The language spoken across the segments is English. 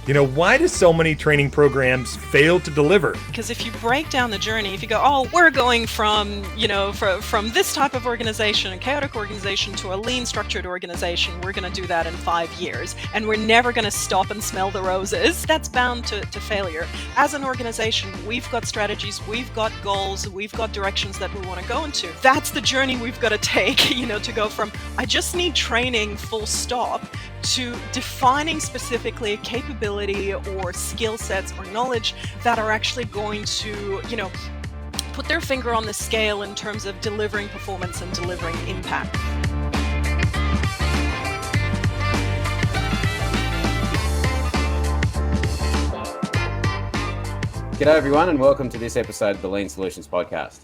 Why do so many training programs fail to deliver? Because if you break down the journey, if you go, oh, we're going from this type of organization, a chaotic organization, to a lean structured organization, we're going to do that in 5 years, and we're never going to stop and smell the roses, that's bound to failure. As an organization, we've got strategies, we've got goals, we've got directions that we want to go into. That's the journey we've got to take, to go from, I just need training full stop, to defining specifically a capability or skill sets or knowledge that are actually going to, put their finger on the scale in terms of delivering performance and delivering impact. G'day everyone, and welcome to this episode of the Lean Solutions Podcast.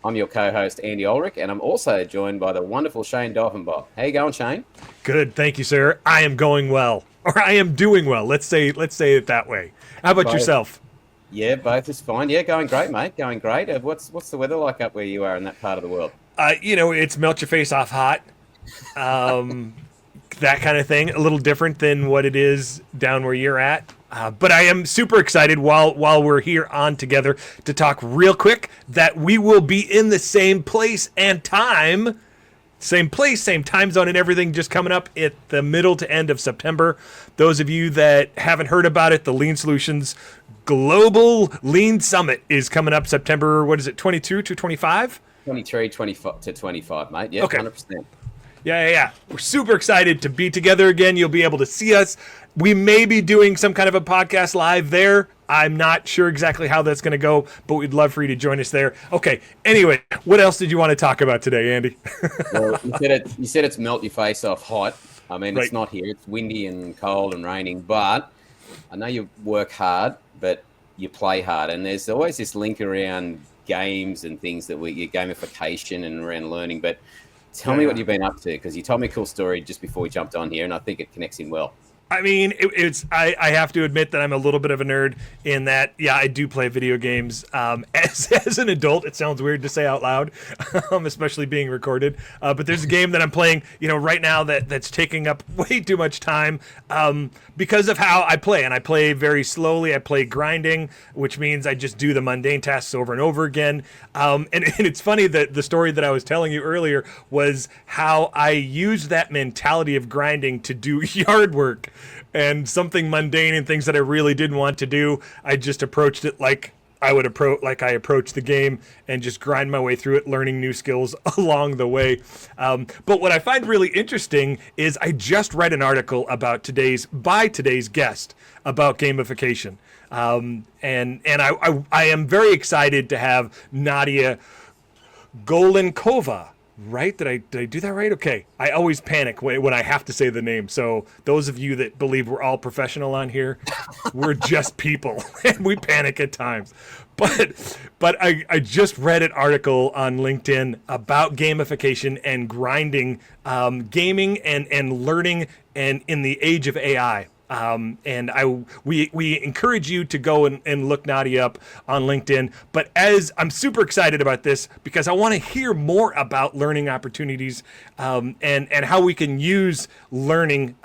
I'm your co-host, Andy Olrich, and I'm also joined by the wonderful Shayne Daughenbaugh. How you going, Shayne? Good, thank you, sir. I am going well, or I am doing well. Let's say it that way. How about yourself? Yeah, both is fine. Yeah, going great, mate. Going great. What's the weather like up where you are in that part of the world? It's melt your face off hot. That kind of thing. A little different than what it is down where you're at. But I am super excited while we're here on together to talk real quick that we will be in the same place and time. Same place, same time zone and everything, just coming up at the middle to end of September. Those of you that haven't heard about it, the Lean Solutions Global Lean Summit is coming up September, 22 to 25? 23, 25 to 25, mate. Yeah, okay. 100%. Yeah. We're super excited to be together again. You'll be able to see us. We may be doing some kind of a podcast live there. I'm not sure exactly how that's going to go, but we'd love for you to join us there. Okay. Anyway, what else did you want to talk about today, Andy? Well, you said it's melt your face off hot. I mean, right. It's not here. It's windy and cold and raining, but I know you work hard, but you play hard. And there's always this link around games and things that gamification and around learning. But tell me what you've been up to, because you told me a cool story just before we jumped on here, and I think it connects in well. I mean, I have to admit that I'm a little bit of a nerd in that, yeah, I do play video games. As an adult, it sounds weird to say out loud, especially being recorded. But there's a game that I'm playing, right now that's taking up way too much time because of how I play. And I play very slowly. I play grinding, which means I just do the mundane tasks over and over again. And it's funny that the story that I was telling you earlier was how I used that mentality of grinding to do yard work. And something mundane and things that I really didn't want to do, I just approached it like I approached the game and just grind my way through it, learning new skills along the way. But what I find really interesting is I just read an article about today's guest about gamification. And I am very excited to have Nadia Golenkova. Right? Did I do that right? Okay. I always panic when I have to say the name. So those of you that believe we're all professional on here, we're just people and we panic at times. But I just read an article on LinkedIn about gamification and grinding, gaming and learning and in the age of AI. We encourage you to go and look Nadia up on LinkedIn. But as I'm super excited about this because I want to hear more about learning opportunities and how we can use learning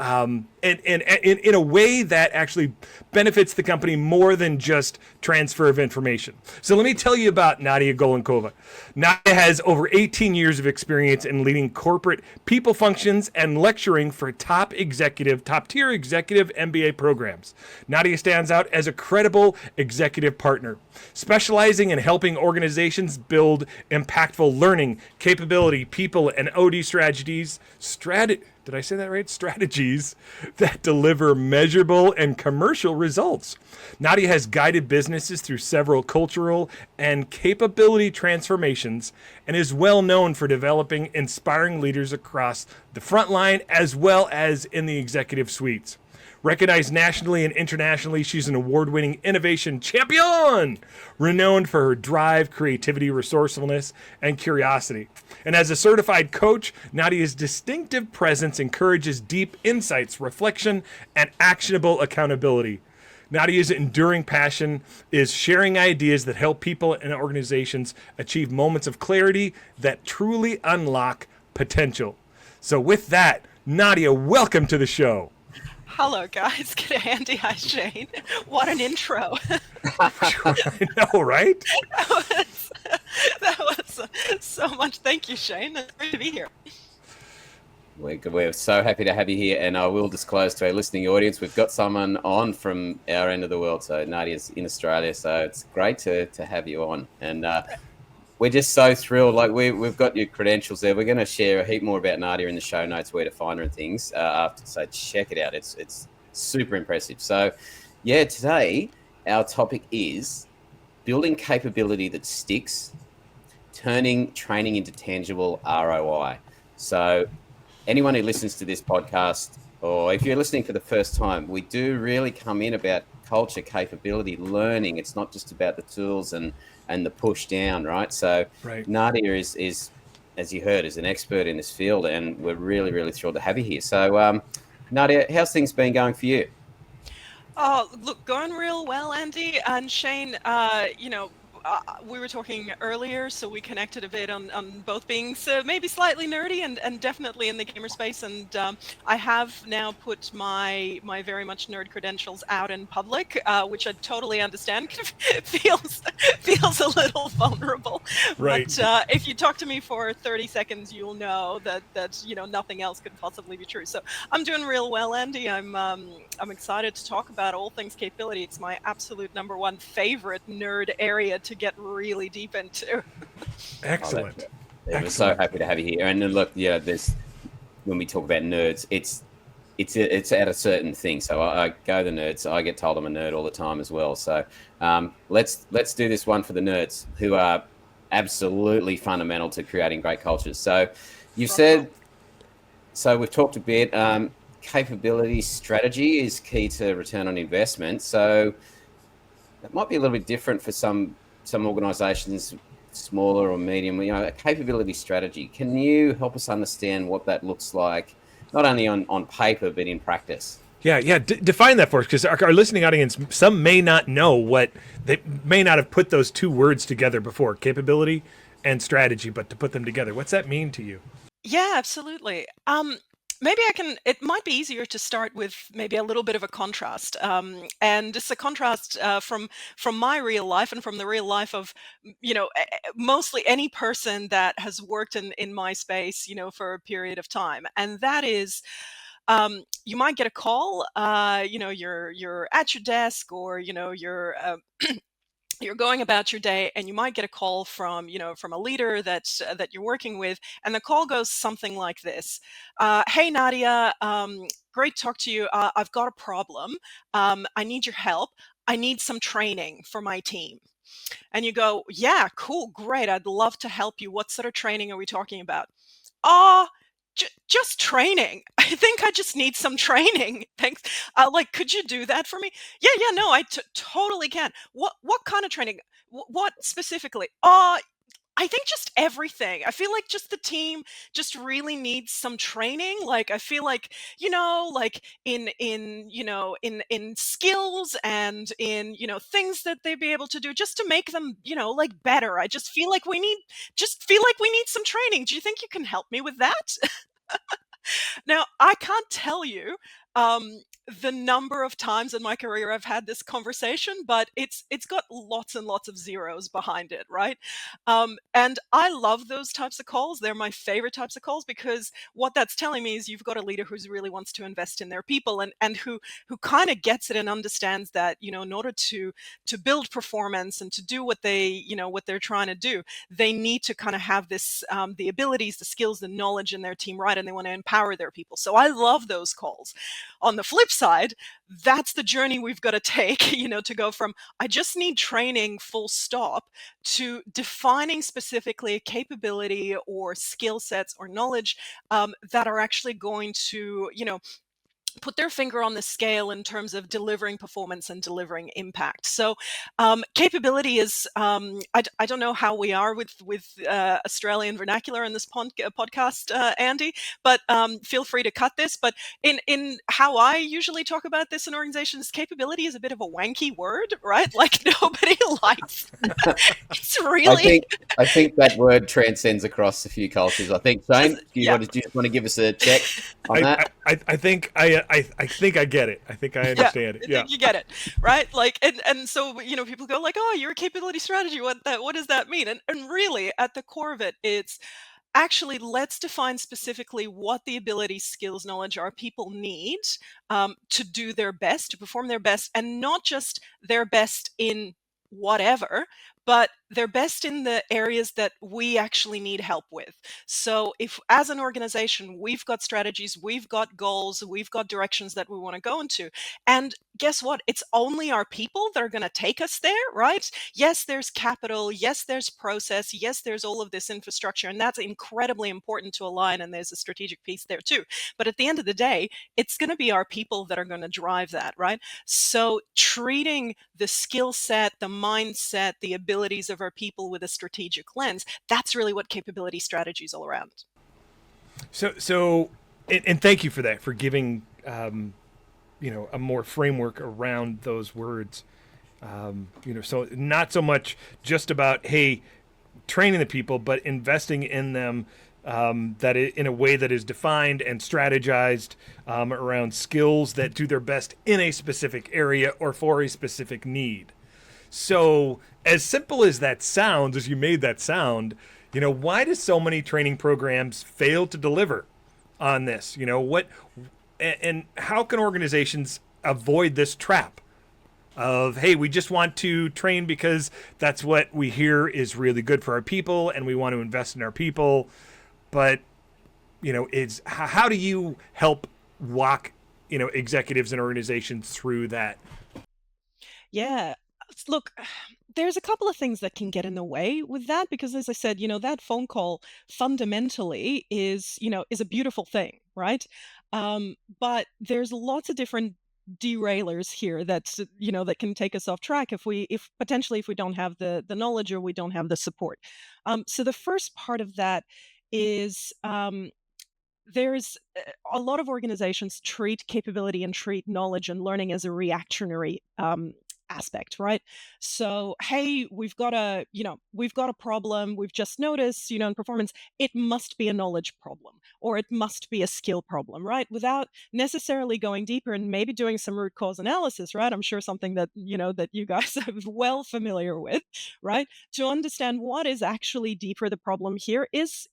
in a way that actually benefits the company more than just transfer of information. So let me tell you about Nadia Golenkova. Nadia has over 18 years of experience in leading corporate people functions and lecturing for top-tier executive MBA programs. Nadia stands out as a credible executive partner, specializing in helping organizations build impactful learning, capability, people, and OD strategies. Did I say that right? Strategies that deliver measurable and commercial results. Nadia has guided businesses through several cultural and capability transformations and is well known for developing inspiring leaders across the front line as well as in the executive suites. Recognized nationally and internationally, she's an award-winning innovation champion, renowned for her drive, creativity, resourcefulness, and curiosity. And as a certified coach, Nadia's distinctive presence encourages deep insights, reflection, and actionable accountability. Nadia's enduring passion is sharing ideas that help people and organizations achieve moments of clarity that truly unlock potential. So with that, Nadia, welcome to the show. Hello, guys. Good Andy. Hi, Shayne. What an intro. I know, right? That was so much. Thank you, Shayne. It's great to be here. We're so happy to have you here, and I will disclose to our listening audience, we've got someone on from our end of the world. So Nadia's in Australia, so it's great to have you on. And we're just so thrilled. Like we've got your credentials there. We're going to share a heap more about Nadia in the show notes, where to find her and things after. So check it out. It's super impressive. So yeah, today our topic is building capability that sticks, turning training into tangible ROI. So anyone who listens to this podcast, or if you're listening for the first time, we do really come in about culture, capability, learning. It's not just about the tools and the push down, right? So Right. Nadia is, as you heard, is an expert in this field, and we're really, really thrilled to have you here. So Nadia, how's things been going for you? Oh, look, going real well, Andy and Shayne. We were talking earlier, so we connected a bit on both being so maybe slightly nerdy and definitely in the gamer space. And I have now put my very much nerd credentials out in public, which I totally understand. feels a little vulnerable. Right. But if you talk to me for 30 seconds, you'll know that nothing else could possibly be true. So I'm doing real well, Andy. I'm excited to talk about all things capability. It's my absolute number one favorite nerd area to get really deep into. Excellent. We're so happy to have you here. And then look, yeah, when we talk about nerds, it's at a certain thing. So I go the nerds. I get told I'm a nerd all the time as well. So let's do this one for the nerds who are absolutely fundamental to creating great cultures. So you've said, so we've talked a bit. Capability strategy is key to return on investment. So it might be a little bit different for some organizations, smaller or medium, a capability strategy. Can you help us understand what that looks like, not only on paper, but in practice? Yeah. Define that for us, because our listening audience, some may not know they may not have put those two words together before, capability and strategy, but to put them together, what's that mean to you? Yeah, absolutely. Maybe it might be easier to start with maybe a little bit of a contrast. And it's a contrast from my real life and from the real life of, mostly any person that has worked in my space, for a period of time. And that is, you might get a call, you're at your desk, or, you're going about your day, and you might get a call from a leader that you're working with, and the call goes something like this. Hey, Nadia, great to talk to you. I've got a problem. I need your help. I need some training for my team. And you go, yeah, cool, great, I'd love to help you. What sort of training are we talking about? Just training. I think I just need some training. Thanks. Could you do that for me? Yeah, no, I totally can. What kind of training? What specifically? I think just everything. I feel like just the team just really needs some training. Like, I feel like, like in skills and in, things that they'd be able to do just to make them, better. I just feel like we need some training. Do you think you can help me with that? Now, I can't tell you the number of times in my career I've had this conversation, but it's got lots and lots of zeros behind it, right? And I love those types of calls. They're my favorite types of calls, because what that's telling me is you've got a leader who really wants to invest in their people, and who kind of gets it and understands that, in order to build performance and to do what they're trying to do, they need to kind of have this the abilities, the skills, the knowledge in their team, right? And they want to empower their people. So I love those calls. On the flip side, that's the journey we've got to take, to go from I just need training full stop to defining specifically a capability or skill sets or knowledge that are actually going to, put their finger on the scale in terms of delivering performance and delivering impact. So capability is, I don't know how we are with Australian vernacular in this podcast, Andy, but feel free to cut this. But in how I usually talk about this in organizations, capability is a bit of a wanky word, right? Like, nobody likes it's really... I think that word transcends across a few cultures. I think, Shayne, do you just want to give us a check on that? I think I I think I get it. I think I Yeah, understand it. I Yeah. think you get it, right? Like, and so people go like, "Oh, you're a capability strategy. What does that mean?" And really, at the core of it, it's actually, let's define specifically what the abilities, skills, knowledge our people need to do their best, to perform their best, and not just their best in whatever, but their best in the areas that we actually need help with. So, if as an organization, we've got strategies, we've got goals, we've got directions that we want to go into, and guess what? It's only our people that are going to take us there, right? Yes, there's capital. Yes, there's process. Yes, there's all of this infrastructure. And that's incredibly important to align. And there's a strategic piece there too. But at the end of the day, it's going to be our people that are going to drive that, right? So treating the skill set, the mindset, the abilities of our people with a strategic lens, that's really what capability strategy is all around. And thank you for that, for giving, a more framework around those words. So not so much just about, hey, training the people, but investing in them, in a way that is defined and strategized around skills that do their best in a specific area or for a specific need. So as simple as that sounds, as you made that sound, why do so many training programs fail to deliver on this? And how can organizations avoid this trap of, hey, we just want to train because that's what we hear is really good for our people and we want to invest in our people. But, how do you help walk, executives and organizations through that? Yeah. Look, there's a couple of things that can get in the way with that because, as I said, that phone call fundamentally is a beautiful thing, right? But there's lots of different derailers here that can take us off track if potentially if we don't have the knowledge or we don't have the support. So the first part of that is there's a lot of organizations treat capability and treat knowledge and learning as a reactionary aspect, right? So, hey, we've got a problem. We've just noticed, in performance, it must be a knowledge problem or it must be a skill problem, right? Without necessarily going deeper and maybe doing some root cause analysis, right? I'm sure something that you guys are well familiar with, right? To understand what is actually deeper the problem here. Is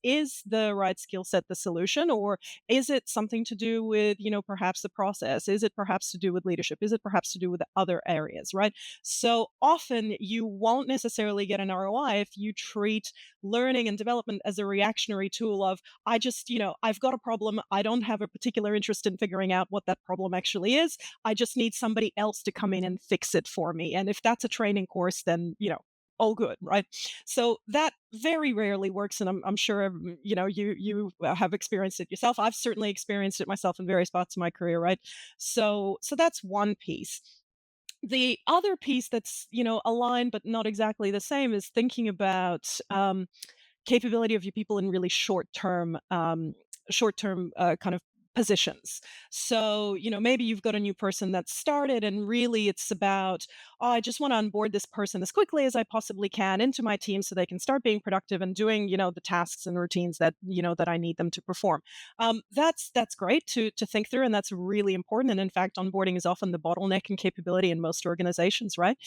the right skill set the solution, or is it something to do with perhaps the process? Is it perhaps to do with leadership? Is it perhaps to do with the other areas, right? So often you won't necessarily get an ROI if you treat learning and development as a reactionary tool of, I've got a problem, I don't have a particular interest in figuring out what that problem actually is, I just need somebody else to come in and fix it for me. And if that's a training course, then all good, right? So that very rarely works, and I'm sure you have experienced it yourself. I've certainly experienced it myself in various parts of my career, right? So that's one piece. The other piece that's aligned but not exactly the same is thinking about capability of your people in really short term kind of positions. So, maybe you've got a new person that started and really it's about, oh, I just want to onboard this person as quickly as I possibly can into my team so they can start being productive and doing, the tasks and routines that I need them to perform. That's great to think through, and that's really important. And in fact, onboarding is often the bottleneck in capability in most organizations, right?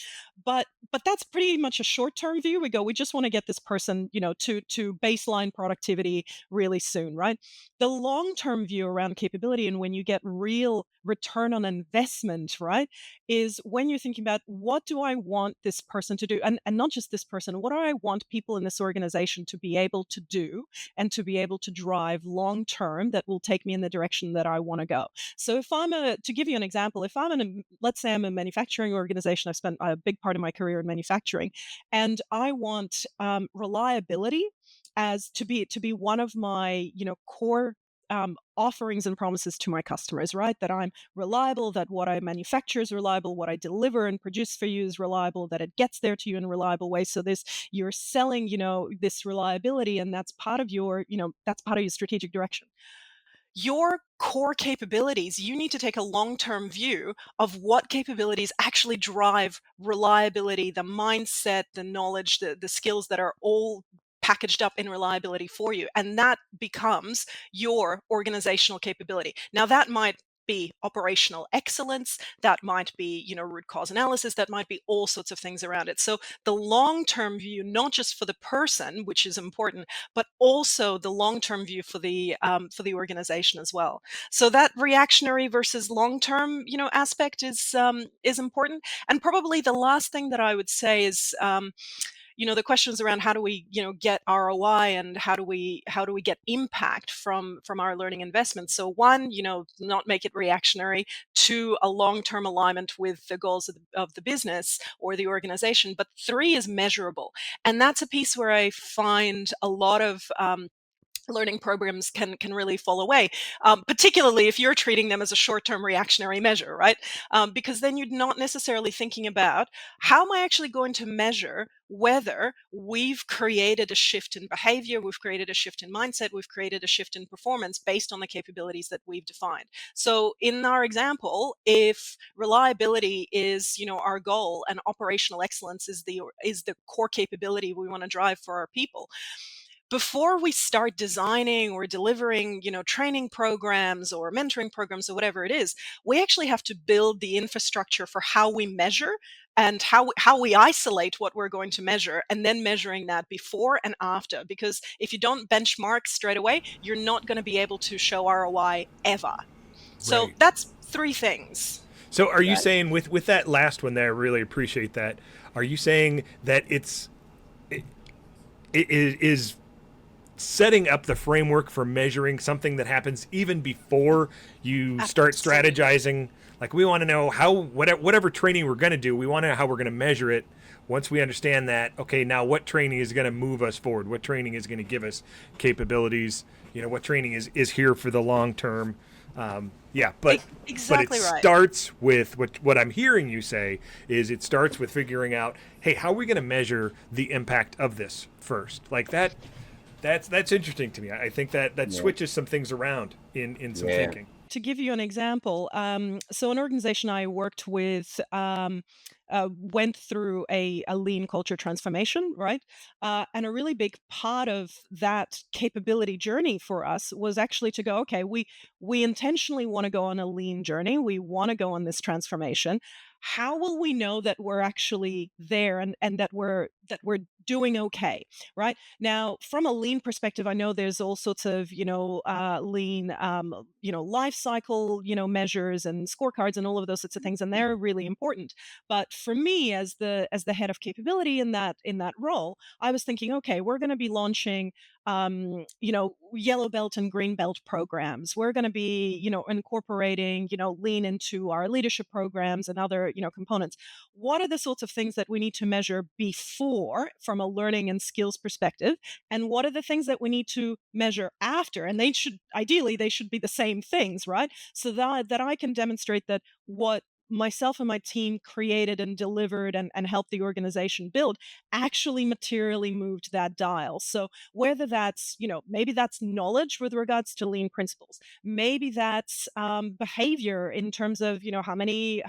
But that's pretty much a short-term view. We just want to get this person, to baseline productivity really soon, right? The long-term view around capability and when you get real return on investment, right, is when you're thinking about what do I want this person to do? And not just this person, what do I want people in this organization to be able to do and to be able to drive long term that will take me in the direction that I want to go. So to give you an example, if let's say I'm a manufacturing organization, I've spent a big part of my career in manufacturing, and I want reliability as to be one of my core offerings and promises to my customers, right? That I'm reliable, that what I manufacture is reliable, what I deliver and produce for you is reliable, that it gets there to you in a reliable way. So you're selling, this reliability, and that's part of your strategic direction. Your core capabilities, you need to take a long-term view of what capabilities actually drive reliability, the mindset, the knowledge, the skills that are all packaged up in reliability for you. And that becomes your organizational capability. Now, that might be operational excellence, that might be, root cause analysis, that might be all sorts of things around it. So the long-term view, not just for the person, which is important, but also the long-term view for the organization as well. So that reactionary versus long-term, aspect is important. And probably the last thing that I would say is, the questions around how do we, get ROI, and how do we get impact from our learning investments. So one, not make it reactionary. Two, a long-term alignment with the goals of the business or the organization. But three is measurable, and that's a piece where I find a lot of learning programs can really fall away, particularly if you're treating them as a short-term reactionary measure, right? Because then you're not necessarily thinking about how am I actually going to measure whether we've created a shift in behavior, we've created a shift in mindset, we've created a shift in performance based on the capabilities that we've defined. So in our example, if reliability is our goal, and operational excellence is the core capability we want to drive for our people, before we start designing or delivering, training programs or mentoring programs or whatever it is, we actually have to build the infrastructure for how we measure, and how we isolate what we're going to measure, and then measuring that before and after. Because if you don't benchmark straight away, you're not going to be able to show ROI ever. So Right. that's three things. So are you Right. saying with that last one there, I really appreciate that. Are you saying that it is setting up the framework for measuring something that happens even before you start Absolutely. strategizing? Like, we want to know how, whatever training we're going to do, we want to know how we're going to measure it. Once we understand that, okay, now what training is going to move us forward? What training is going to give us capabilities? What training is here for the long term? Yeah, but it Exactly right. starts with what I'm hearing you say is it starts with figuring out, hey, how are we going to measure the impact of this first? Like that. That's interesting to me. I think that Yeah. switches some things around in some Yeah. thinking. To give you an example, so an organization I worked with went through a lean culture transformation, right? And a really big part of that capability journey for us was actually to go, okay, we intentionally want to go on a lean journey. We want to go on this transformation. How will we know that we're actually there, and that we're doing okay, right? Now, from a lean perspective, I know there's all sorts of, lean, life cycle, measures and scorecards and all of those sorts of things, and they're really important. But for me, as the head of capability in that role, I was thinking, okay, we're going to be launching, yellow belt and green belt programs. We're going to be, incorporating, lean into our leadership programs and other, components. What are the sorts of things that we need to measure before from a learning and skills perspective? And what are the things that we need to measure after? And they should be the same things, right? So that I can demonstrate that what myself and my team created and delivered and helped the organization build actually materially moved that dial. So whether that's, maybe that's knowledge with regards to lean principles, maybe that's behavior in terms of, how many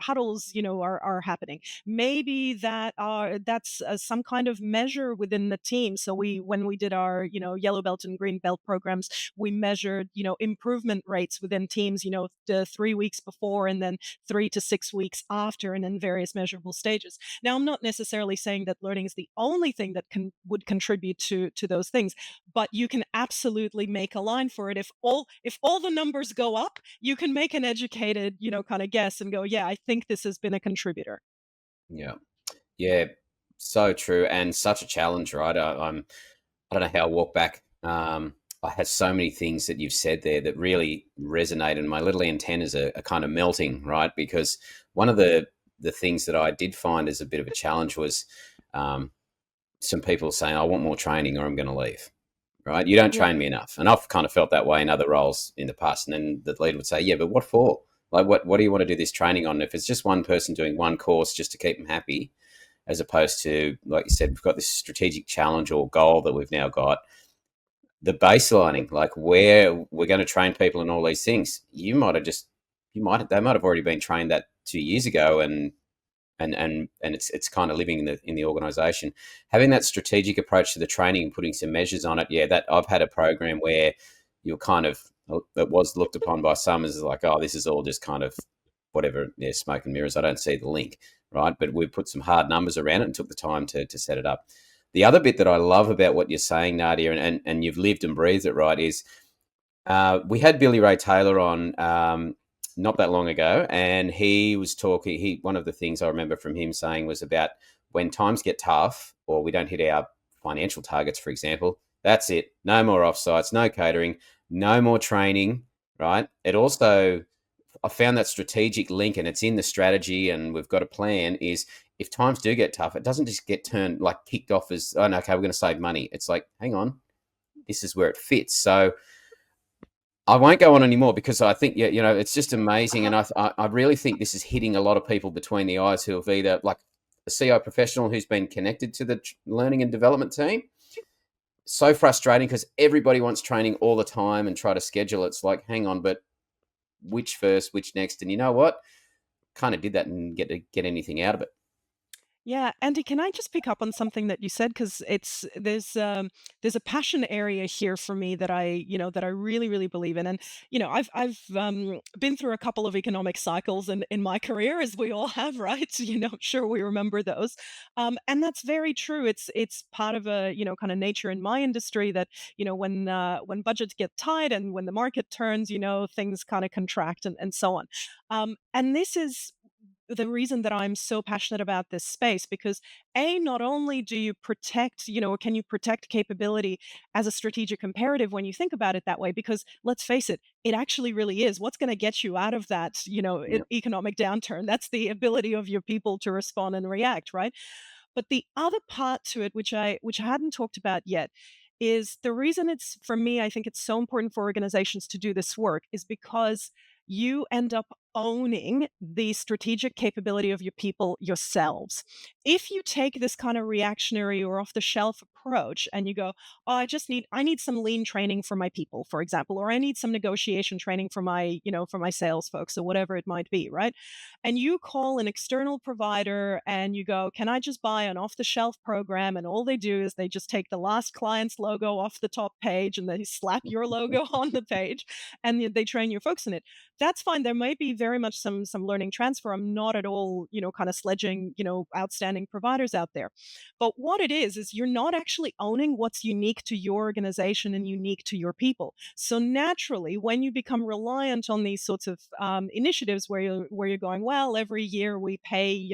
huddles, are happening. Maybe that's some kind of measure within the team. So when we did our, yellow belt and green belt programs, we measured, improvement rates within teams, the 3 weeks before, and then 3 to 6 weeks after, and in various measurable stages. Now, I'm not necessarily saying that learning is the only thing that would contribute to those things, but you can absolutely make a line for it. If all the numbers go up, you can make an educated, kind of guess and go, yeah, I think this has been a contributor. Yeah. Yeah. So true, and such a challenge, right? I don't know how I walk back. I had so many things that you've said there that really resonate, and my little antennas are kind of melting, right? Because one of the things that I did find as a bit of a challenge was some people saying, "I want more training, or I'm going to leave." Right? You don't Yeah. train me enough, and I've kind of felt that way in other roles in the past. And then the leader would say, "Yeah, but what for? Like, what do you want to do this training on? If it's just one person doing one course just to keep them happy, as opposed to, like you said, we've got this strategic challenge or goal that we've now got." The baselining, like where we're going to train people and all these things, they might have already been trained that 2 years ago, and it's kind of living in the organization. Having that strategic approach to the training and putting some measures on it. Yeah, that I've had a program where you're kind of it was looked upon by some as like, oh, this is all just kind of whatever, smoke and mirrors. I don't see the link, right? But we put some hard numbers around it and took the time to set it up. The other bit that I love about what you're saying, Nadia, and you've lived and breathed it, right, is we had Billy Ray Taylor on not that long ago, and he was talking. One of the things I remember from him saying was about when times get tough or we don't hit our financial targets, for example, that's it. No more offsites, no catering, no more training, right? It also, I found that strategic link, and it's in the strategy, and we've got a plan, is if times do get tough, it doesn't just get turned, like kicked off as, oh, no, okay, we're going to save money. It's like, hang on, this is where it fits. So I won't go on anymore because I think, it's just amazing. And I really think this is hitting a lot of people between the eyes who have either, like a CEO professional who's been connected to the learning and development team. So frustrating because everybody wants training all the time and try to schedule. It's like, hang on, but which first, which next? And you know what? Kind of did that and get anything out of it. Yeah, Andy, can I just pick up on something that you said? Because there's a passion area here for me that I really really believe in, and I've been through a couple of economic cycles in my career, as we all have, right? I'm sure we remember those, and that's very true. It's part of a kind of nature in my industry that when budgets get tight and when the market turns, things kind of contract and so on, and this is the reason that I'm so passionate about this space because not only do you protect, or can you protect capability as a strategic imperative when you think about it that way, because let's face it, it actually really is what's going to get you out of that, Yeah. economic downturn. That's the ability of your people to respond and react, right? But the other part to it, which I hadn't talked about yet, is the reason it's for me, I think it's so important for organizations to do this work is because you end up owning the strategic capability of your people yourselves. If you take this kind of reactionary or off the shelf approach and you go, oh, I need some lean training for my people, for example, or I need some negotiation training for my sales folks or whatever it might be, right? And you call an external provider and you go, can I just buy an off the shelf program? And all they do is they just take the last client's logo off the top page and they slap your logo on the page and they train your folks in it. That's fine. There may be very much some learning transfer. I'm not at all, kind of sledging, outstanding providers out there. But what it is you're not actually owning what's unique to your organization and unique to your people. So naturally, when you become reliant on these sorts of initiatives where you're going, well, every year we pay,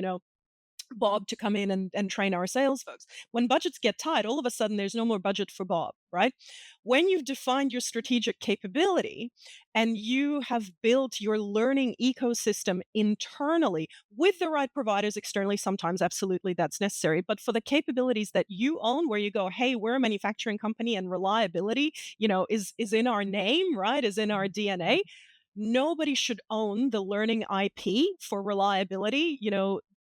Bob to come in and train our sales folks. When budgets get tight, all of a sudden there's no more budget for Bob, right? When you've defined your strategic capability and you have built your learning ecosystem internally with the right providers externally, sometimes absolutely that's necessary. But for the capabilities that you own, where you go, hey, we're a manufacturing company and reliability, is in our name, right? Is in our DNA. Nobody should own the learning IP for reliability,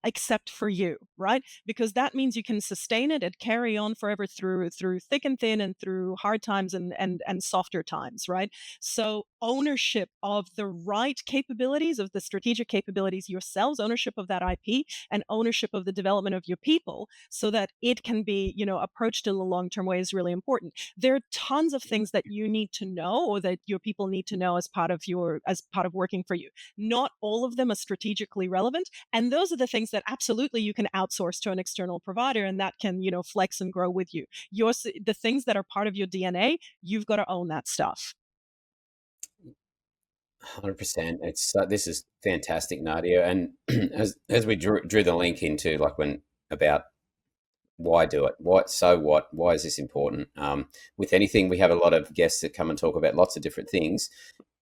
except for you, right? Because that means you can sustain it and carry on forever through thick and thin and through hard times and softer times, right? So ownership of the right capabilities, of the strategic capabilities yourselves, ownership of that IP and ownership of the development of your people so that it can be, approached in a long-term way is really important. There are tons of things that you need to know or that your people need to know as part of working for you. Not all of them are strategically relevant, and those are the things that absolutely you can outsource to an external provider and that can, flex and grow with you. The things that are part of your DNA, you've got to own that stuff. 100%. It's this is fantastic, Nadia. And as we drew the link into like when about why do it, why is this important? With anything, we have a lot of guests that come and talk about lots of different things.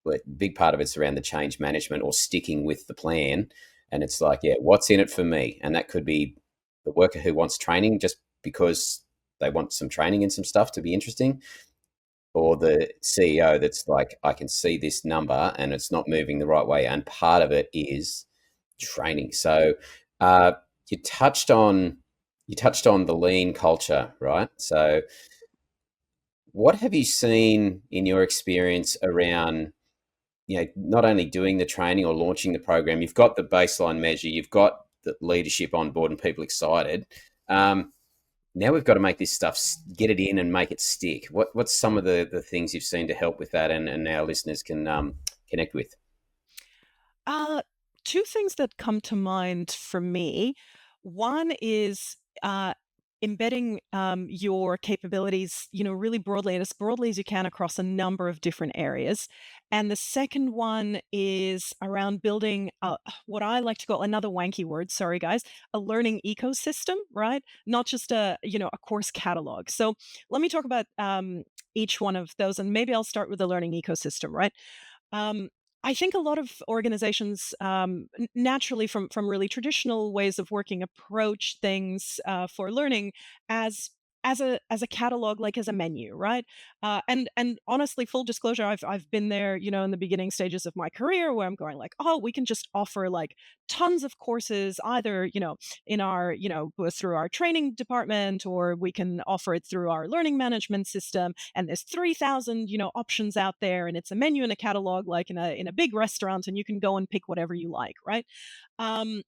But a big part of it's around the change management or sticking with the plan. And it's like, yeah, what's in it for me? And that could be the worker who wants training just because they want some training and some stuff to be interesting, or the CEO that's like, I can see this number and it's not moving the right way. And part of it is training. So uh, you touched on the lean culture, right? So what have you seen in your experience around, not only doing the training or launching the program, you've got the baseline measure, you've got the leadership on board and people excited. now we've got to make this stuff, get it in and make it stick. What's some of the things you've seen to help with that, and our listeners can connect with? Two things that come to mind for me. One is embedding your capabilities, really broadly, and as broadly as you can across a number of different areas. And the second one is around building what I like to call, another wanky word, sorry guys, a learning ecosystem, right? Not just a course catalog. So let me talk about each one of those, and maybe I'll start with the learning ecosystem, right? Um, I think a lot of organizations, naturally from really traditional ways of working, approach things for learning as as a catalog, like as a menu, right? And honestly, full disclosure, I've been there, in the beginning stages of my career where I'm going like, oh, we can just offer like tons of courses, either in our through our training department, or we can offer it through our learning management system, and there's 3,000 options out there, and it's a menu and a catalog like in a big restaurant, and you can go and pick whatever you like, right? um,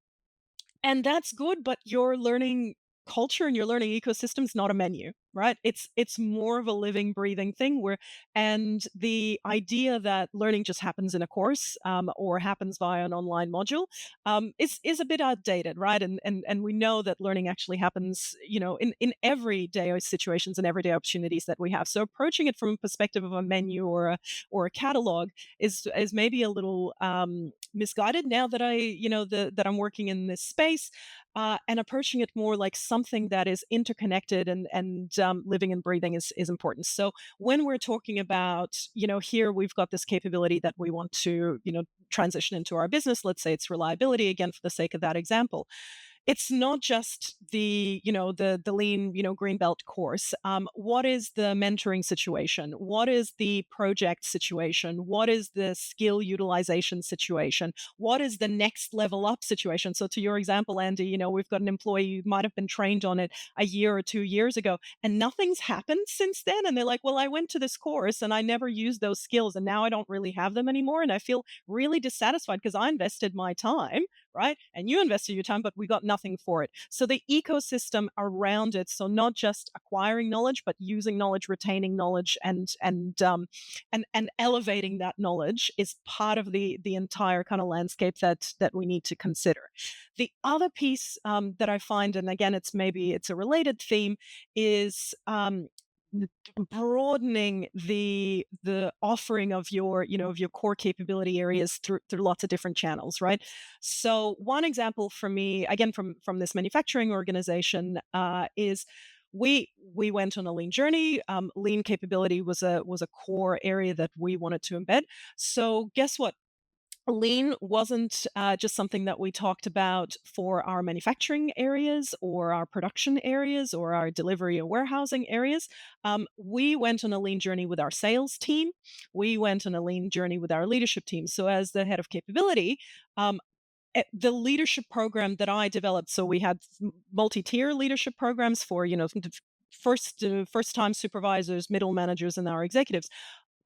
and that's good, but your learning culture and your learning ecosystem is not a menu, right? It's more of a living, breathing thing where, and the idea that learning just happens in a course, or happens via an online module, is a bit outdated, right? And we know that learning actually happens, in everyday situations and everyday opportunities that we have. So approaching it from a perspective of a menu or a catalog is maybe a little misguided now that that I'm working in this space, and approaching it more like something that is interconnected and living and breathing is important. So when we're talking about, here we've got this capability that we want to, transition into our business. Let's say it's reliability, again, for the sake of that example. It's not just the lean, green belt course. What is the mentoring situation? What is the project situation? What is the skill utilization situation? What is the next level up situation? So to your example, Andy, we've got an employee who might have been trained on it a year or 2 years ago, and nothing's happened since then. And they're like, well, I went to this course and I never used those skills, and now I don't really have them anymore. And I feel really dissatisfied because I invested my time, right? And you invested your time, but we got nothing for it. So the ecosystem around it, so not just acquiring knowledge, but using knowledge, retaining knowledge, and elevating that knowledge, is part of the entire kind of landscape that we need to consider. The other piece that I find, and again, it's a related theme, is broadening the offering of your core capability areas through lots of different channels, right? So one example for me, again, from this manufacturing organization, is we went on a lean journey. Lean capability was a core area that we wanted to embed. So guess what? Lean wasn't just something that we talked about for our manufacturing areas or our production areas or our delivery or warehousing areas. We went on a lean journey with our sales team. We went on a lean journey with our leadership team. So, as the head of capability, um, the leadership program that I developed, so we had multi-tier leadership programs for first time supervisors, middle managers, and our executives.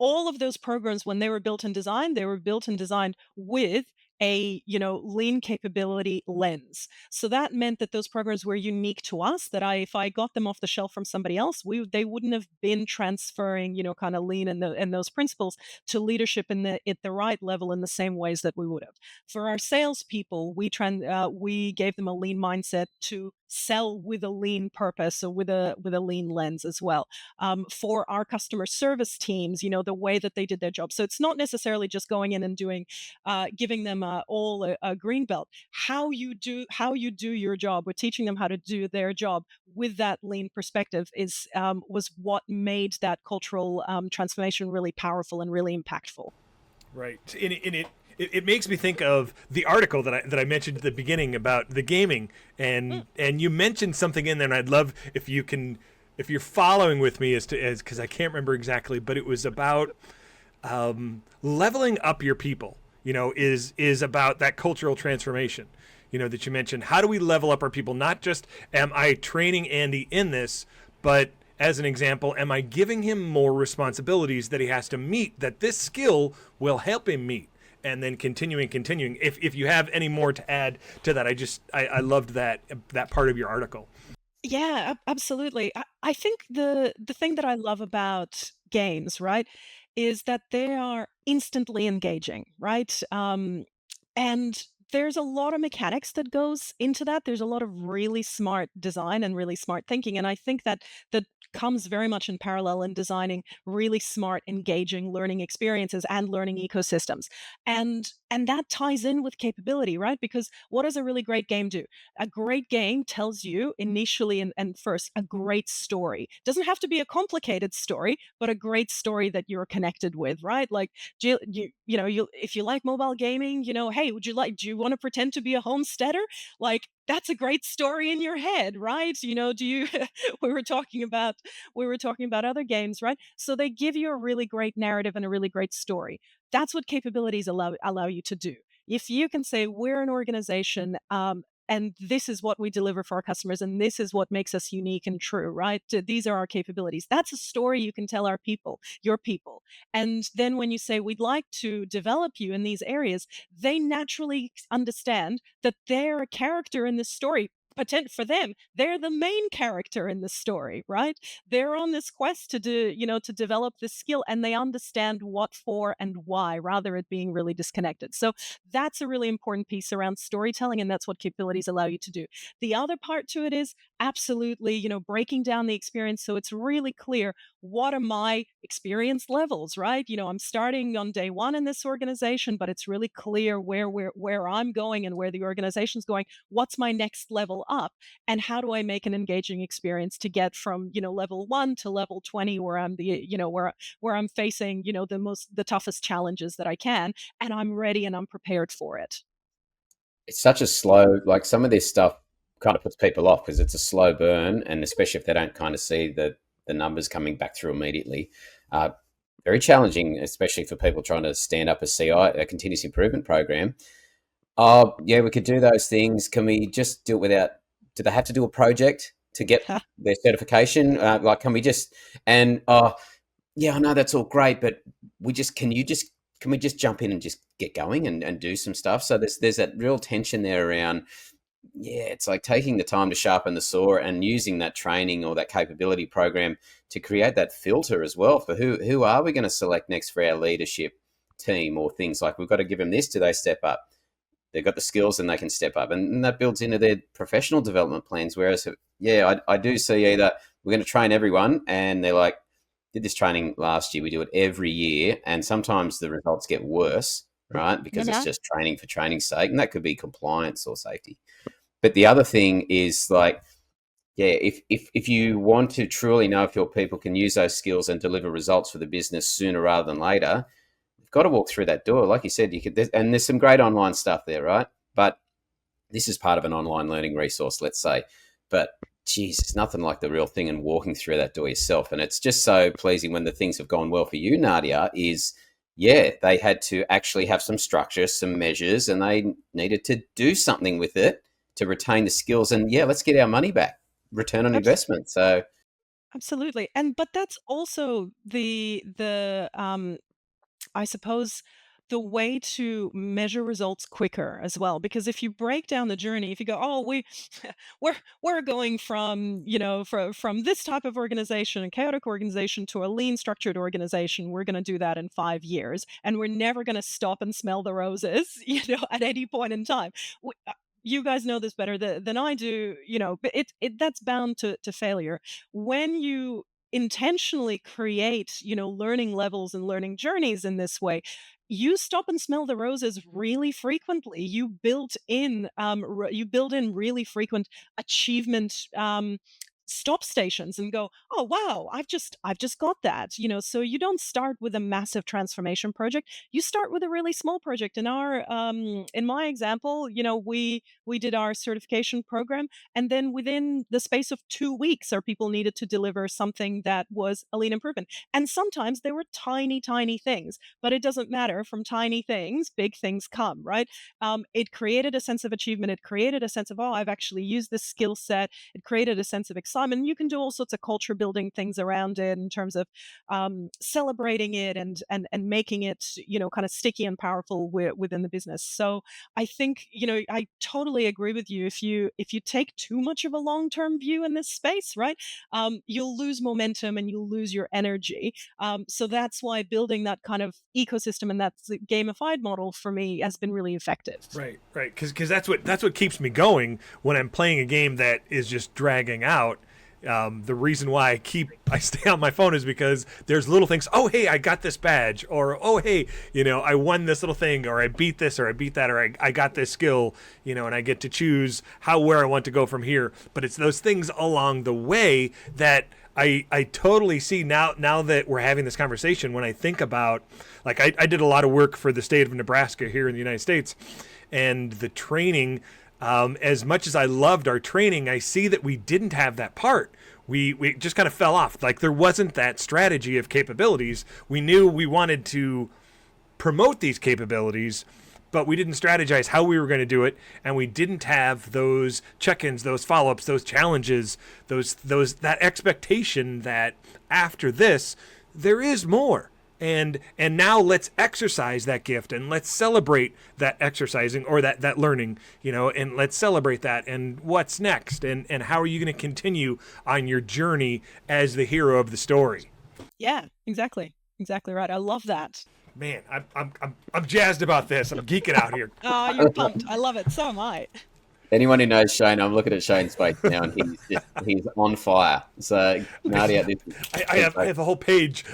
All of those programs, when they were built and designed, they were built and designed with a lean capability lens. So that meant that those programs were unique to us, that if I got them off the shelf from somebody else, they wouldn't have been transferring kind of lean and those principles to leadership at the right level in the same ways that we would have. For our salespeople, we gave them a lean mindset to sell with a lean purpose, or with a lean lens as well. For our customer service teams, the way that they did their job. So it's not necessarily just going in and giving them all a green belt. How you do your job, we're teaching them how to do their job with that lean perspective, was what made that cultural transformation really powerful and really impactful. Right. It makes me think of the article that I mentioned at the beginning about the gaming, and you mentioned something in there, and I'd love if you're following with me as because I can't remember exactly, but it was about leveling up your people. Is about that cultural transformation. That you mentioned. How do we level up our people? Not just am I training Andy in this, but as an example, am I giving him more responsibilities that he has to meet, that this skill will help him meet? And then continuing. If you have any more to add to that, I loved that part of your article. Yeah, absolutely. I think the thing that I love about games, right, is that they are instantly engaging, right? And there's a lot of mechanics that goes into that. There's a lot of really smart design and really smart thinking, and I think that that comes very much in parallel in designing really smart, engaging learning experiences and learning ecosystems. And that ties in with capability, right? Because what does a really great game do? A great game tells you initially and first a great story. Doesn't have to be a complicated story, but a great story that you're connected with, right? Like, you if you like mobile gaming, hey, do you want to pretend to be a homesteader? Like, that's a great story in your head, right? Do you we were talking about other games, right? So they give you a really great narrative and a really great story. That's what capabilities allow you to do. If you can say we're an organization, and this is what we deliver for our customers, and this is what makes us unique and true, right? These are our capabilities. That's a story you can tell our people, your people. And then when you say we'd like to develop you in these areas, they naturally understand that they're a character in this story. For them, they're the main character in the story, right? They're on this quest to develop this skill, and they understand what for and why, rather it being really disconnected. So that's a really important piece around storytelling, and that's what capabilities allow you to do. The other part to it is absolutely, breaking down the experience so it's really clear what are my experience levels, right? I'm starting on day one in this organization, but it's really clear where I'm going and where the organization's going. What's my next level up? And how do I make an engaging experience to get from, level 1 to level 20, where I'm where I'm facing, the toughest challenges that I can, and I'm ready and I'm prepared for it. It's such a slow, like some of this stuff kind of puts people off because it's a slow burn, and especially if they don't kind of see the numbers coming back through immediately. Uh, Very challenging, especially for people trying to stand up a CI, a continuous improvement program. Oh, yeah, we could do those things. Can we just do it without? Do they have to do a project to get their certification? Like, can we just? And yeah, I know that's all great, but can we just jump in and just get going and do some stuff? So there's that real tension there around, yeah, it's like taking the time to sharpen the saw and using that training or that capability program to create that filter as well for who are we going to select next for our leadership team, or things like we've got to give them this, do they step up? They've got the skills and they can step up, and that builds into their professional development plans. Whereas, yeah, I do see either we're going to train everyone, and they're like, did this training last year, we do it every year, and sometimes the results get worse, right? Because it's Yeah. just training for training's sake, and that could be compliance or safety. But the other thing is like, yeah, if you want to truly know if your people can use those skills and deliver results for the business sooner rather than later, you've got to walk through that door. Like you said, and there's some great online stuff there, right? But this is part of an online learning resource, let's say. But geez, it's nothing like the real thing and walking through that door yourself. And it's just so pleasing when the things have gone well for you, Nadia, is yeah, they had to actually have some structure, some measures, and they needed to do something with it to retain the skills. And yeah, let's get our money back, return on investment. So Absolutely. But that's also the I suppose the way to measure results quicker as well. Because if you break down the journey, if you go, oh, we're going from, from this type of organization, a chaotic organization, to a lean structured organization, we're going to do that in 5 years, and we're never going to stop and smell the roses, at any point in time. You guys know this better than I do, but that's bound to failure. When you intentionally create, learning levels and learning journeys in this way, you stop and smell the roses really frequently. You build in really frequent achievement, stop stations, and go, oh wow, I've just got that, so you don't start with a massive transformation project. You start with a really small project. In my example, we did our certification program, and then within the space of 2 weeks, our people needed to deliver something that was a lean improvement. And sometimes they were tiny, tiny things, but it doesn't matter. From tiny things, big things come, right? It created a sense of achievement. It created a sense of, oh, I've actually used this skill set. It created a sense of excitement. Simon, you can do all sorts of culture building things around it in terms of celebrating it and making it, kind of sticky and powerful within the business. So I think, I totally agree with you. If you take too much of a long-term view in this space, right, you'll lose momentum and you'll lose your energy. So that's why building that kind of ecosystem and that gamified model for me has been really effective. Right. Because that's what keeps me going when I'm playing a game that is just dragging out. The reason why I stay on my phone is because there's little things. Oh, hey, I got this badge, or oh, hey, I won this little thing, or I beat this, or I beat that, or I got this skill, and I get to choose where I want to go from here. But it's those things along the way that I totally see now that we're having this conversation. When I think about, like, I did a lot of work for the state of Nebraska here in the United States, and the training. As much as I loved our training, I see that we didn't have that part. We just kind of fell off. Like, there wasn't that strategy of capabilities. We knew we wanted to promote these capabilities, but we didn't strategize how we were going to do it, and we didn't have those check-ins, those follow-ups, those challenges, that expectation that after this there is more. And now let's exercise that gift, and let's celebrate that exercising or that learning, and let's celebrate that. And what's next? And how are you going to continue on your journey as the hero of the story? Yeah, exactly right. I love that. Man, I'm jazzed about this. I'm geeking out here. Oh, you're pumped. I love it. So am I. Anyone who knows Shayne, I'm looking at Shayne's face now, and he's on fire. So Nadia, I have a whole page.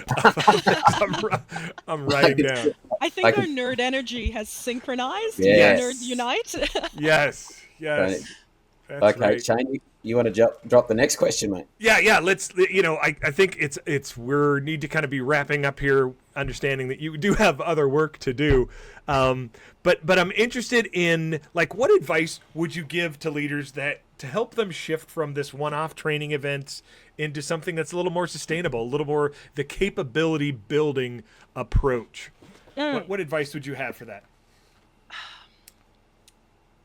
I'm writing down. I think our nerd energy has synchronized. Yes. Nerd unite. Yes. That's okay, right. Shayne, you want to drop the next question, mate? Yeah. Let's. I think we need to kind of be wrapping up here, understanding that you do have other work to do. But I'm interested in, like, what advice would you give to leaders to help them shift from this one-off training events into something that's a little more sustainable, a little more the capability building approach? What advice would you have for that?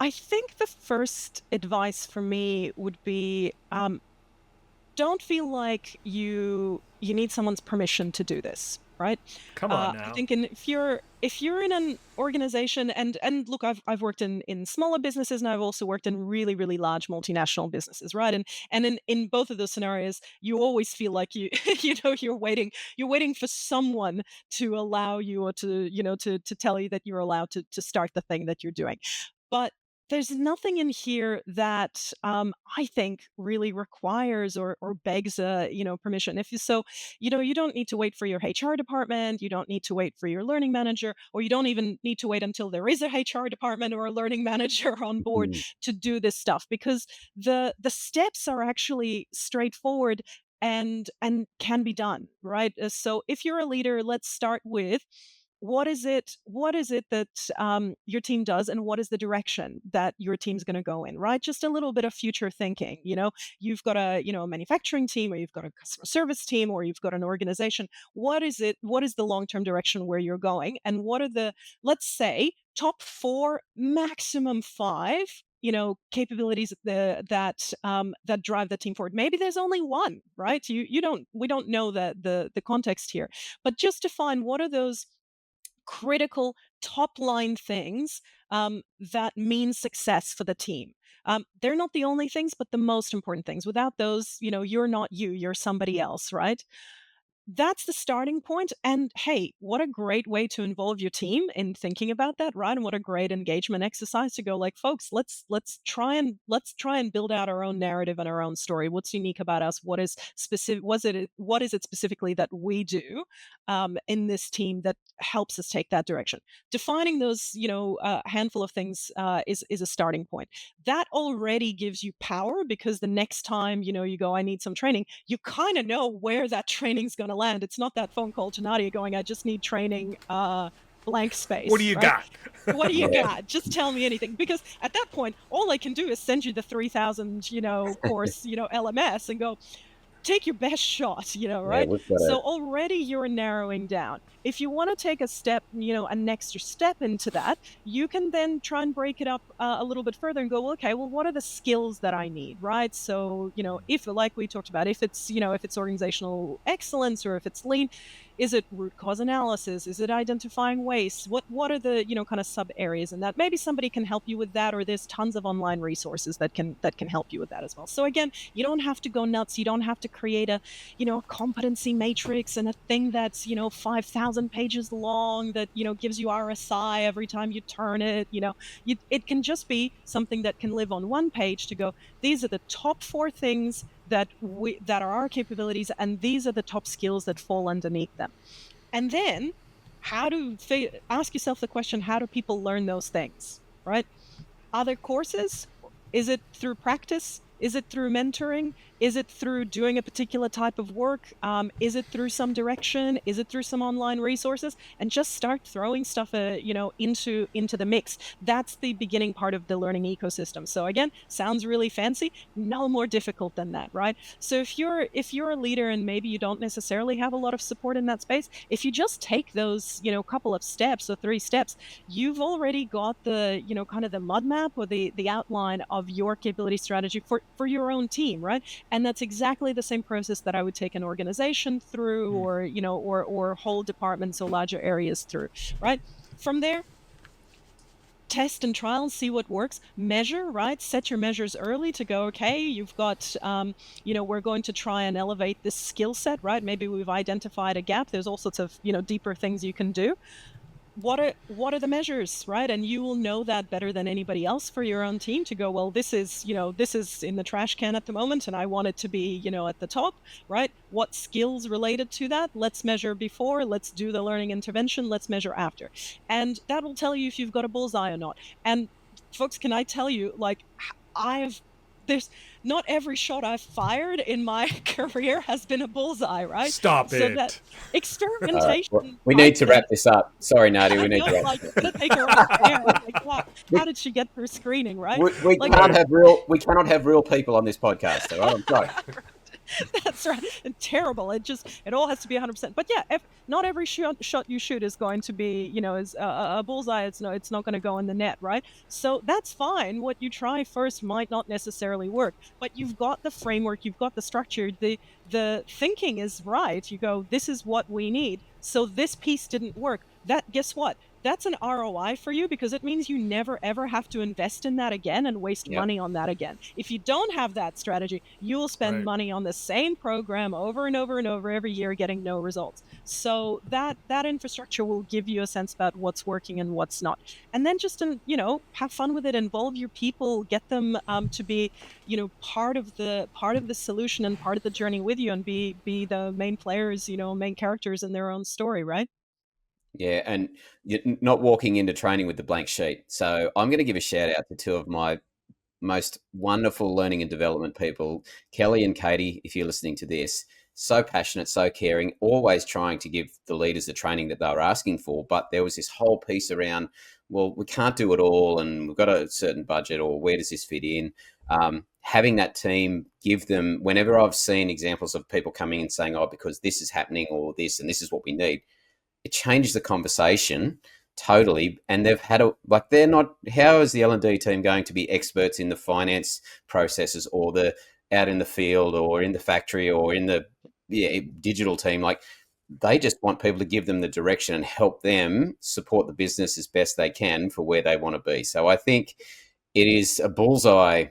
I think the first advice for me would be, don't feel like you need someone's permission to do this. Right? Come on now. I think if you're in an organization, and look, I've worked in smaller businesses, and I've also worked in really, really large multinational businesses, right? And in both of those scenarios, you always feel like you're waiting for someone to allow you, or to tell you that you're allowed to start the thing that you're doing. But there's nothing in here that I think really requires or begs permission. You don't need to wait for your HR department. You don't need to wait for your learning manager, or you don't even need to wait until there is a HR department or a learning manager on board to do this stuff, because the steps are actually straightforward and can be done, right? So if you're a leader, let's start with, what is it that your team does, and what is the direction that your team's going to go in, right? Just a little bit of future thinking. You've got a manufacturing team, or you've got a customer service team, or you've got an organization. What is the long-term direction where you're going, and what are the, let's say, top 4, maximum 5 capabilities that drive the team forward? Maybe there's only one, right? We don't know the context here, but just define what are those critical top line things that mean success for the team. They're not the only things, but the most important things. Without those, you're not you're somebody else, right? That's the starting point. And hey, what a great way to involve your team in thinking about that, right? And what a great engagement exercise to go, like, folks, let's try and build out our own narrative and our own story. What's unique about us? What is specific? What is it specifically that we do in this team that helps us take that direction? Defining those, handful of things is a starting point. That already gives you power, because the next time you go, I need some training, you kind of know where that training's going to land. It's not that phone call to Nadia going, I just need training, blank space. What do you got? What do you got? Just tell me anything. Because at that point, all I can do is send you the 3,000, course, LMS, and go, take your best shot, Yeah, right? we've got So to. already you're narrowing down. If you want to take a step, an extra step into that, you can then try and break it up a little bit further and go, well, okay, well, what are the skills that I need, right? So, if, like we talked about, if it's organizational excellence, or if it's lean, is it root cause analysis? Is it identifying waste? What are the, kind of sub areas in that? Maybe somebody can help you with that, or there's tons of online resources that can help you with that as well. So again, you don't have to go nuts. You don't have to create a competency matrix and a thing that's 5,000 pages long that gives you RSI every time you turn it. It can just be something that can live on one page to go, these are the top 4 things that are our capabilities, and these are the top skills that fall underneath them. And then ask yourself the question, how do people learn those things, right? Are there courses? Is it through practice? Is it through mentoring? Is it through doing a particular type of work? Is it through some direction? Is it through some online resources? And just start throwing stuff, into the mix. That's the beginning part of the learning ecosystem. So again, sounds really fancy. No more difficult than that, right? So if you're a leader and maybe you don't necessarily have a lot of support in that space, if you just take those, couple of steps or 3 steps, you've already got the, kind of the mud map or the outline of your capability strategy for your own team, right? And that's exactly the same process that I would take an organization through, or or whole departments or larger areas through, right? From there, test and trial and see what works. Measure, right? Set your measures early to go, okay, you've got, we're going to try and elevate this skill set, right? Maybe we've identified a gap. There's all sorts of, deeper things you can do. What are the measures, right? And you will know that better than anybody else for your own team to go, well, this is in the trash can at the moment, and I want it to be, at the top, right? What skills related to that? Let's measure before, let's do the learning intervention, let's measure after. And that will tell you if you've got a bullseye or not. And folks, can I tell you, like, there's not every shot I've fired in my career has been a bullseye, right? Stop so it. That experimentation. Well, we need to wrap this up. Sorry, Nadia, we need to wrap this up. Take her off air. Like, wow, how did she get through screening, right? We cannot have real people on this podcast. All right? I'm sorry. That's right. And terrible. It all has to be 100%. But yeah, not every shot you shoot is going to be, is a bullseye. It's not going to go in the net, right? So that's fine. What you try first might not necessarily work, but you've got the framework, you've got the structure, the thinking is right. You go, this is what we need. So this piece didn't work. Guess what? That's an ROI for you, because it means you never ever have to invest in that again and waste money on that again. If you don't have that strategy, you will spend money on the same program over and over and over every year, getting no results. So that infrastructure will give you a sense about what's working and what's not. And then just, have fun with it, involve your people, get them to be, part of the solution and part of the journey with you, and be the main players, main characters in their own story, right? Yeah, and you're not walking into training with the blank sheet. So I'm going to give a shout out to 2 of my most wonderful learning and development people, Kelly and Katie, if you're listening to this. So passionate, so caring, always trying to give the leaders the training that they were asking for. But there was this whole piece around, well, we can't do it all, and we've got a certain budget, or where does this fit in? Having that team give them, whenever I've seen examples of people coming and saying, oh, because this is happening, or this, and this is what we need, it changes the conversation totally. And they've had they're not, how is the L&D team going to be experts in the finance processes, or the out in the field, or in the factory, or in the digital team? Like, they just want people to give them the direction and help them support the business as best they can for where they want to be. So I think it is a bullseye,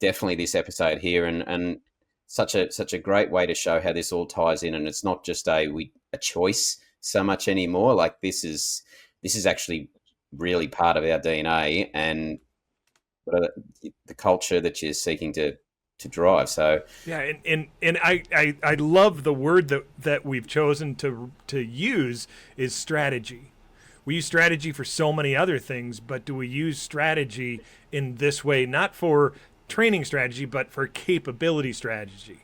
definitely, this episode here, and such a great way to show how this all ties in. And it's not just a choice so much anymore. Like, this is actually really part of our DNA and the culture that you're seeking to drive. So yeah, and I love the word that we've chosen to use is strategy. We use strategy for so many other things, but do we use strategy in this way, not for training strategy, but for capability strategy?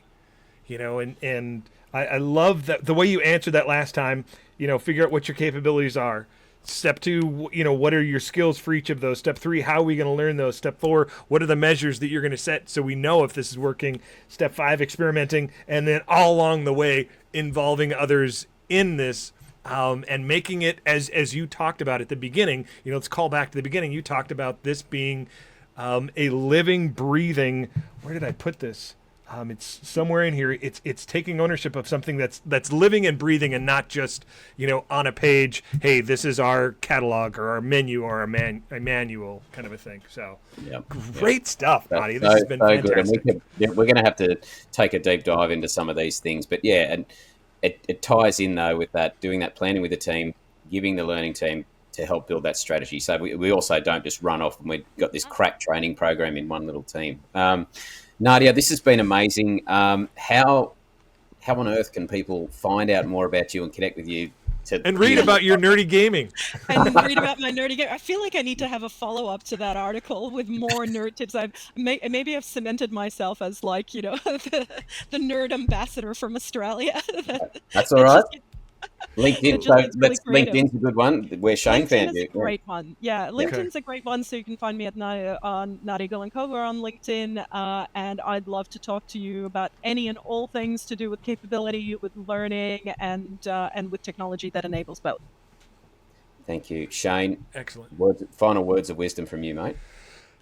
And I love that the way you answered that last time. Figure out what your capabilities are. Step 2, what are your skills for each of those? Step 3, how are we going to learn those? Step 4, what are the measures that you're going to set so we know if this is working? Step 5, experimenting, and then all along the way, involving others in this, and making it, as you talked about at the beginning, let's call back to the beginning. You talked about this being a living, breathing, where did I put this? It's somewhere in here. It's taking ownership of something that's living and breathing, and not just on a page. Hey, this is our catalog or our menu or a manual kind of a thing. So, great stuff, Nadia. This has been fantastic. Good. And we're going to have to take a deep dive into some of these things, but and it ties in though with that, doing that planning with the team, giving the learning team to help build that strategy. So we also don't just run off and we've got this crack training program in one little team. Nadia, this has been amazing. How on earth can people find out more about you and connect with you? And read about your nerdy gaming. And read about my nerdy game. I feel like I need to have a follow-up to that article with more nerd tips. Maybe I've cemented myself as the nerd ambassador from Australia. That's all right. LinkedIn, LinkedIn's a good one. Where Shayne found you. LinkedIn is a great one. Yeah, LinkedIn's a great one. So you can find me at Nadia Golenkova on LinkedIn, and I'd love to talk to you about any and all things to do with capability, with learning, and with technology that enables both. Thank you, Shayne. Excellent. Final words of wisdom from you, mate.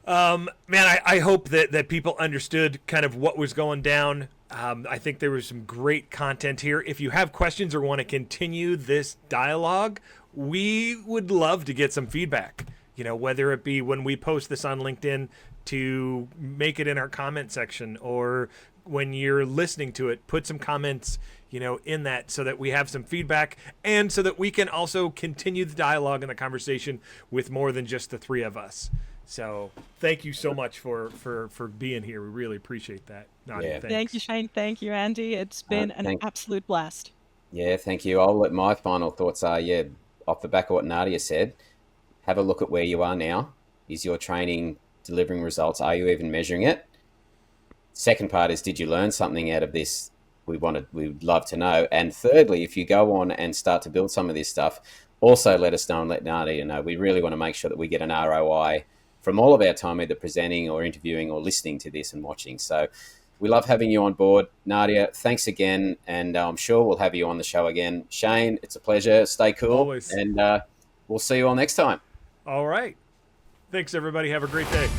Man, I hope that people understood kind of what was going down. I think there was some great content here. If you have questions or want to continue this dialogue, we would love to get some feedback, whether it be when we post this on LinkedIn, to make it in our comment section, or when you're listening to it, put some comments, in that, so that we have some feedback, and so that we can also continue the dialogue and the conversation with more than just the three of us. So thank you so much for being here. We really appreciate that. Nadia, thank you, Shayne. Thank you, Andy. It's been an absolute blast. Yeah, thank you. My final thoughts are, off the back of what Nadia said, have a look at where you are now. Is your training delivering results? Are you even measuring it? Second part is, did you learn something out of this? We would love to know. And thirdly, if you go on and start to build some of this stuff, also let us know and let Nadia know. We really want to make sure that we get an ROI from all of our time, either presenting or interviewing or listening to this and watching. So we love having you on board. Nadia, thanks again. And I'm sure we'll have you on the show again. Shayne, it's a pleasure. Stay cool. Always. And we'll see you all next time. All right. Thanks, everybody. Have a great day.